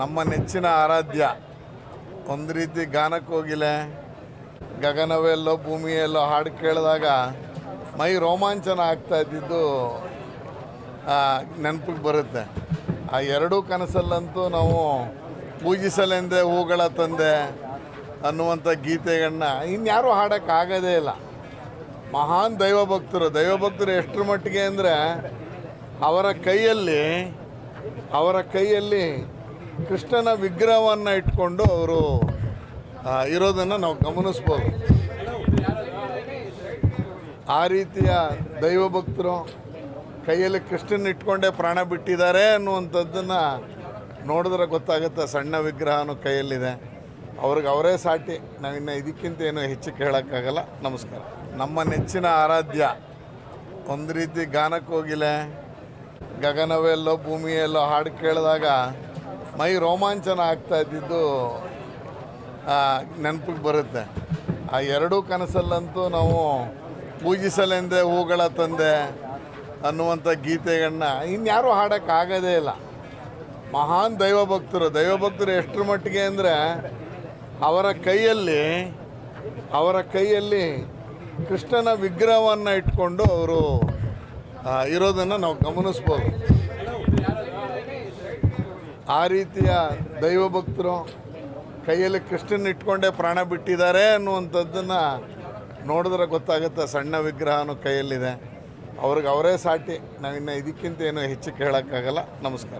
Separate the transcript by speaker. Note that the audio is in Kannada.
Speaker 1: ನಮ್ಮ ನೆಚ್ಚಿನ ಆರಾಧ್ಯ ಒಂದು ರೀತಿ ಗಾನಕ್ಕೋಗಿಲೆ ಗಗನವೆಲ್ಲೋ ಭೂಮಿಯೆಲ್ಲೋ ಹಾಡು ಕೇಳಿದಾಗ ಮೈ ರೋಮಾಂಚನ ಆಗ್ತಾ ಇದ್ದಿದ್ದು ನೆನಪಿಗೆ ಬರುತ್ತೆ. ಆ ಎರಡೂ ಕನಸಲ್ಲಂತೂ ನಾವು ಪೂಜಿಸಲೆಂದೆ ಹೂಗಳ ತಂದೆ ಅನ್ನುವಂಥ ಗೀತೆಗಳನ್ನ ಇನ್ಯಾರೂ ಹಾಡೋಕ್ಕಾಗೋದೇ ಇಲ್ಲ. ಮಹಾನ್ ದೈವಭಕ್ತರು ಎಷ್ಟರ ಮಟ್ಟಿಗೆ ಅಂದರೆ ಅವರ ಕೈಯಲ್ಲಿ ಕೃಷ್ಣನ ವಿಗ್ರಹವನ್ನು ಇಟ್ಕೊಂಡು ಅವರು ಇರೋದನ್ನು ನಾವು ಗಮನಿಸ್ಬೋದು. ಆ ರೀತಿಯ ದೈವಭಕ್ತರು ಕೈಯಲ್ಲಿ ಕೃಷ್ಣನ ಇಟ್ಕೊಂಡೇ ಪ್ರಾಣ ಬಿಟ್ಟಿದ್ದಾರೆ ಅನ್ನುವಂಥದ್ದನ್ನು ನೋಡಿದ್ರೆ ಗೊತ್ತಾಗುತ್ತೆ. ಸಣ್ಣ ವಿಗ್ರಹನೂ ಕೈಯಲ್ಲಿದೆ, ಅವ್ರಿಗೆ ಅವರೇ ಸಾಟಿ. ನಾವಿನ್ನು ಇದಕ್ಕಿಂತ ಏನು ಹೆಚ್ಚು ಕೇಳೋಕ್ಕಾಗಲ್ಲ. ನಮಸ್ಕಾರ. ನಮ್ಮ ನೆಚ್ಚಿನ ಆರಾಧ್ಯ ಒಂದು ರೀತಿ ಗಾನಕ್ಕೋಗಿಲೆ ಗಗನವೆಲ್ಲೋ ಭೂಮಿಯೆಲ್ಲೋ ಹಾಡು ಕೇಳಿದಾಗ ಮೈ ರೋಮಾಂಚನ ಆಗ್ತಾ ಇದ್ದಿದ್ದು ನೆನಪಿಗೆ ಬರುತ್ತೆ. ಆ ಎರಡೂ ಕನಸಲ್ಲಂತೂ ನಾವು ಪೂಜಿಸಲೆಂದೆ ಹೂಗಳ ತಂದೆ ಅನ್ನುವಂಥ ಗೀತೆಗಳನ್ನ ಇನ್ಯಾರೂ ಹಾಡೋಕ್ಕಾಗೋದೇ ಇಲ್ಲ. ಮಹಾನ್ ದೈವಭಕ್ತರು ಎಷ್ಟರ ಮಟ್ಟಿಗೆ ಅಂದರೆ ಅವರ ಕೈಯಲ್ಲಿ ಕೃಷ್ಣನ ವಿಗ್ರಹವನ್ನು ಇಟ್ಕೊಂಡು ಅವರು ಇರೋದನ್ನು ನಾವು ಗಮನಿಸ್ಬೋದು. ಆ ರೀತಿಯ ದೈವಭಕ್ತರು ಕೈಯಲ್ಲಿ ಕೃಷ್ಣನ ಇಟ್ಕೊಂಡೇ ಪ್ರಾಣ ಬಿಟ್ಟಿದ್ದಾರೆ ಅನ್ನುವಂಥದ್ದನ್ನು ನೋಡಿದ್ರೆ ಗೊತ್ತಾಗುತ್ತೆ. ಸಣ್ಣ ವಿಗ್ರಹನೂ ಕೈಯಲ್ಲಿದೆ, ಅವ್ರಿಗೆ ಅವರೇ ಸಾಟಿ. ನಾವಿನ್ನು ಇದಕ್ಕಿಂತ ಏನು ಹೆಚ್ಚು ಕೇಳೋಕ್ಕಾಗಲ್ಲ. ನಮಸ್ಕಾರ.